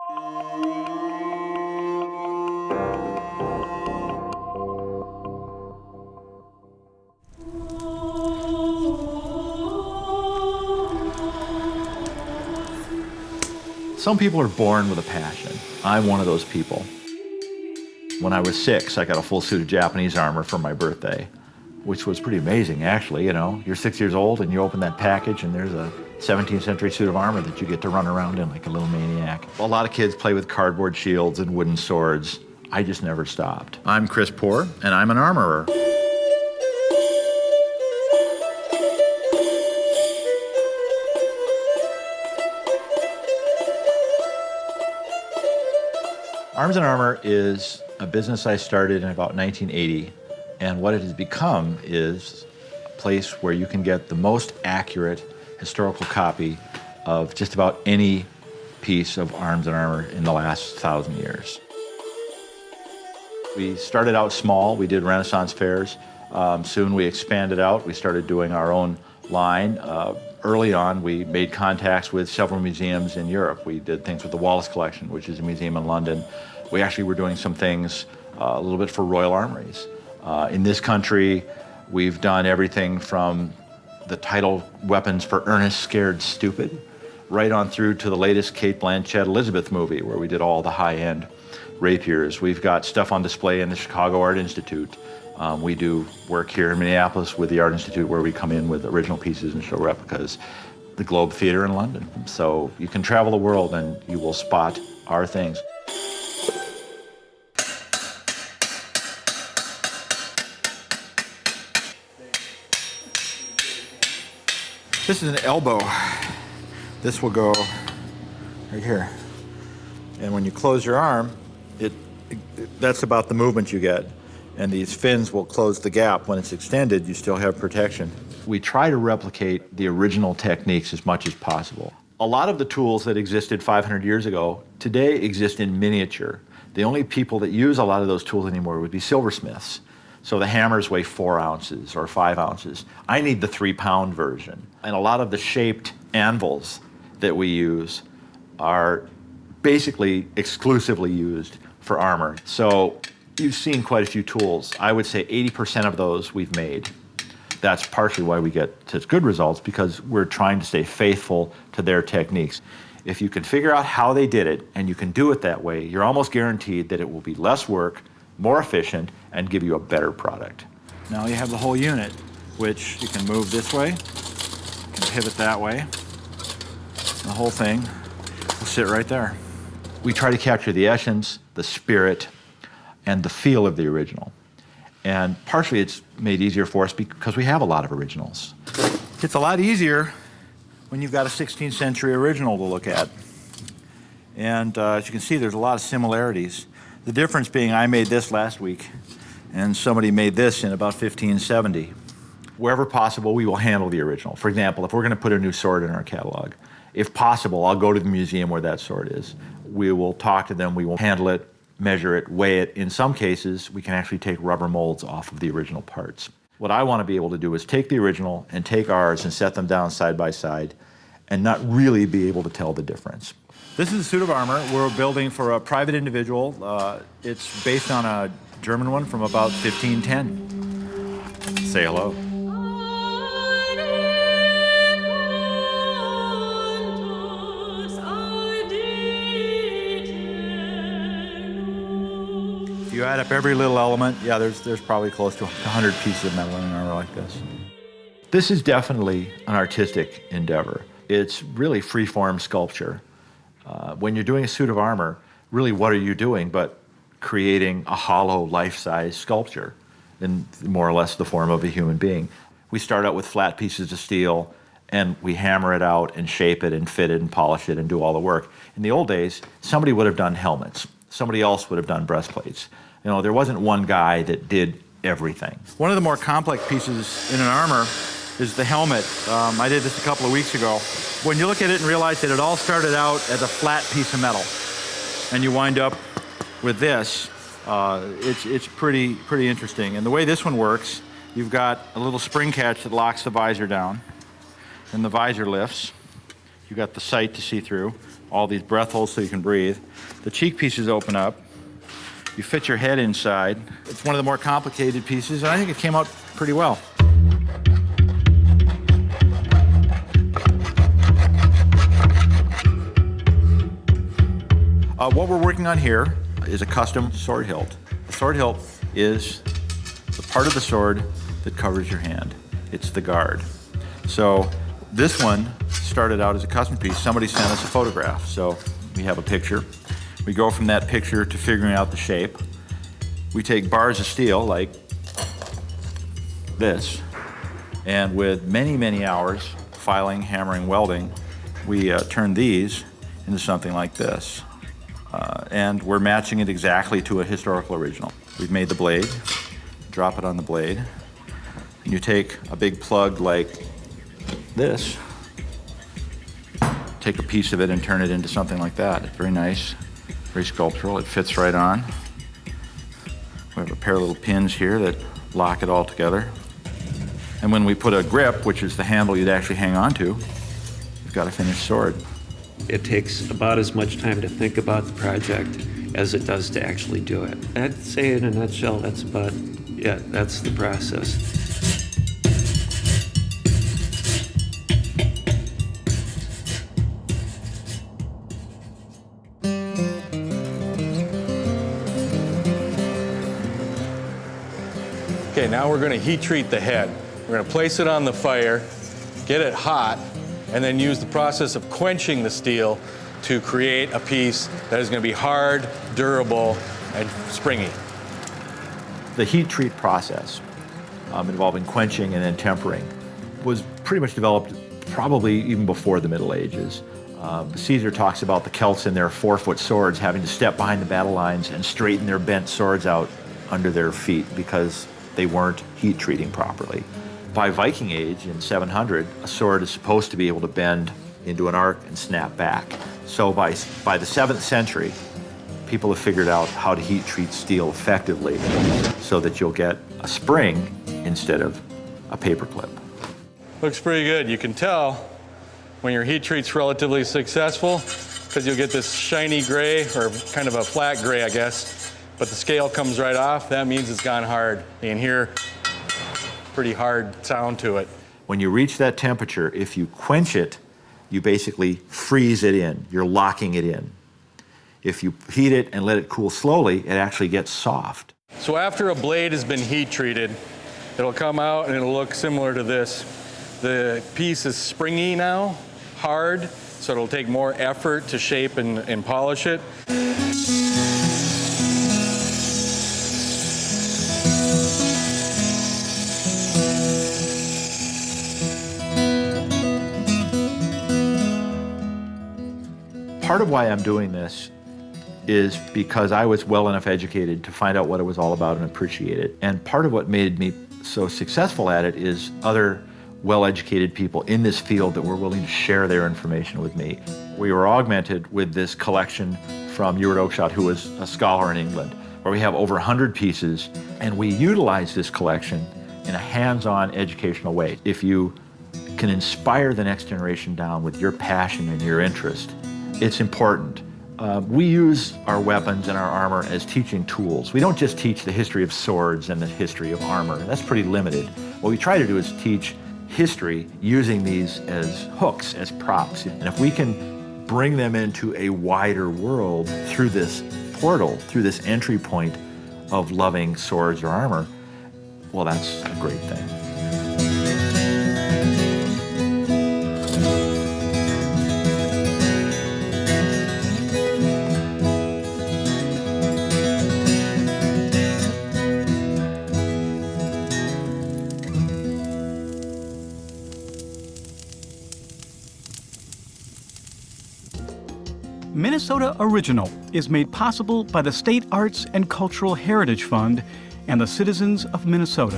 Some people are born with a passion. I'm one of those people. When I was 6, I got a full suit of Japanese armor for my birthday, which was pretty amazing, actually. You know, you're 6 years old and you open that package and there's a 17th century suit of armor that you get to run around in like a little maniac. A lot of kids play with cardboard shields and wooden swords. I just never stopped. I'm Chris Poor, and I'm an armorer. Arms and Armor is a business I started in about 1980, and what it has become is a place where you can get the most accurate historical copy of just about any piece of arms and armor in the last 1,000 years. We started out small. We did Renaissance fairs. Soon we expanded out. We started doing our own line. Early on, we made contacts with several museums in Europe. We did things with the Wallace Collection, which is a museum in London. We actually were doing some things a little bit for Royal Armories. In this country, we've done everything from the title weapons for Ernest Scared Stupid, right on through to the latest Cate Blanchett Elizabeth movie, where we did all the high-end rapiers. We've got stuff on display in the Chicago Art Institute. We do work here in Minneapolis with the Art Institute, where we come in with original pieces and show replicas. The Globe Theater in London. So you can travel the world and you will spot our things. This is an elbow. This will go right here. And when you close your arm, that's about the movement you get. And these fins will close the gap. When it's extended, you still have protection. We try to replicate the original techniques as much as possible. A lot of the tools that existed 500 years ago today exist in miniature. The only people that use a lot of those tools anymore would be silversmiths. So the hammers weigh 4 ounces or 5 ounces. I need the 3-pound version. And a lot of the shaped anvils that we use are basically exclusively used for armor. So you've seen quite a few tools. I would say 80% of those we've made. That's partially why we get such good results, because we're trying to stay faithful to their techniques. If you can figure out how they did it and you can do it that way, you're almost guaranteed that it will be less work, more efficient, and give you a better product. Now you have the whole unit, which you can move this way, you can pivot that way. The whole thing will sit right there. We try to capture the essence, the spirit, and the feel of the original. And partially it's made easier for us because we have a lot of originals. It's a lot easier when you've got a 16th century original to look at. And as you can see, there's a lot of similarities. The difference being I made this last week and somebody made this in about 1570. Wherever possible, we will handle the original. For example, if we're going to put a new sword in our catalog, if possible, I'll go to the museum where that sword is. We will talk to them, we will handle it, measure it, weigh it. In some cases, we can actually take rubber molds off of the original parts. What I want to be able to do is take the original and take ours and set them down side by side and not really be able to tell the difference. This is a suit of armor we're building for a private individual. It's based on a German one from about 1510. Say hello. If you add up every little element, yeah, there's probably close to 100 pieces of metal in an armor like this. This is definitely an artistic endeavor. It's really free-form sculpture. When you're doing a suit of armor, really what are you doing but creating a hollow, life-size sculpture in more or less the form of a human being. We start out with flat pieces of steel, and we hammer it out and shape it and fit it and polish it and do all the work. In the old days, somebody would have done helmets. Somebody else would have done breastplates. You know, there wasn't one guy that did everything. One of the more complex pieces in an armor is the helmet. I did this a couple of weeks ago. When you look at it and realize that it all started out as a flat piece of metal, and you wind up with this, it's pretty interesting. And the way this one works, you've got a little spring catch that locks the visor down, and the visor lifts. You've got the sight to see through. all these breath holes so you can breathe. The cheek pieces open up. You fit your head inside. It's one of the more complicated pieces, and I think it came out pretty well. What we're working on here is a custom sword hilt. The sword hilt is the part of the sword that covers your hand. It's the guard. So this one started out as a custom piece. Somebody sent us a photograph, so we have a picture. We go from that picture to figuring out the shape. We take bars of steel like this, and with many, many hours filing, hammering, welding, we turn these into something like this. And we're matching it exactly to a historical original. We've made the blade, drop it on the blade, and you take a big plug like this, take a piece of it and turn it into something like that. It's very nice, very sculptural. It fits right on. We have a pair of little pins here that lock it all together. And when we put a grip, which is the handle you'd actually hang on to, you've got a finished sword. It takes about as much time to think about the project as it does to actually do it. I'd say in a nutshell, that's the process. Okay, now we're going to heat treat the head. We're going to place it on the fire, get it hot, and then use the process of quenching the steel to create a piece that is going to be hard, durable, and springy. The heat treat process involving quenching and then tempering was pretty much developed probably even before the Middle Ages. Caesar talks about the Celts in their 4-foot swords having to step behind the battle lines and straighten their bent swords out under their feet because they weren't heat treating properly. By Viking Age, in 700, a sword is supposed to be able to bend into an arc and snap back. So by the 7th century, people have figured out how to heat treat steel effectively so that you'll get a spring instead of a paperclip. Looks pretty good. You can tell when your heat treat's relatively successful because you'll get this shiny gray, or kind of a flat gray, I guess, but the scale comes right off. That means it's gone hard. You can hear pretty hard sound to it. When you reach that temperature, if you quench it, you basically freeze it in. You're locking it in. If you heat it and let it cool slowly, it actually gets soft. So after a blade has been heat treated, it'll come out and it'll look similar to this. The piece is springy now, hard, so it'll take more effort to shape and polish it. Part of why I'm doing this is because I was well enough educated to find out what it was all about and appreciate it. And part of what made me so successful at it is other well-educated people in this field that were willing to share their information with me. We were augmented with this collection from Ewart Oakeshott, who was a scholar in England, where we have over 100 pieces, and we utilize this collection in a hands-on educational way. If you can inspire the next generation down with your passion and your interest, it's important. We use our weapons and our armor as teaching tools. We don't just teach the history of swords and the history of armor. That's pretty limited. What we try to do is teach history using these as hooks, as props. And if we can bring them into a wider world through this portal, through this entry point of loving swords or armor, well, that's a great thing. Minnesota Original is made possible by the State Arts and Cultural Heritage Fund and the citizens of Minnesota.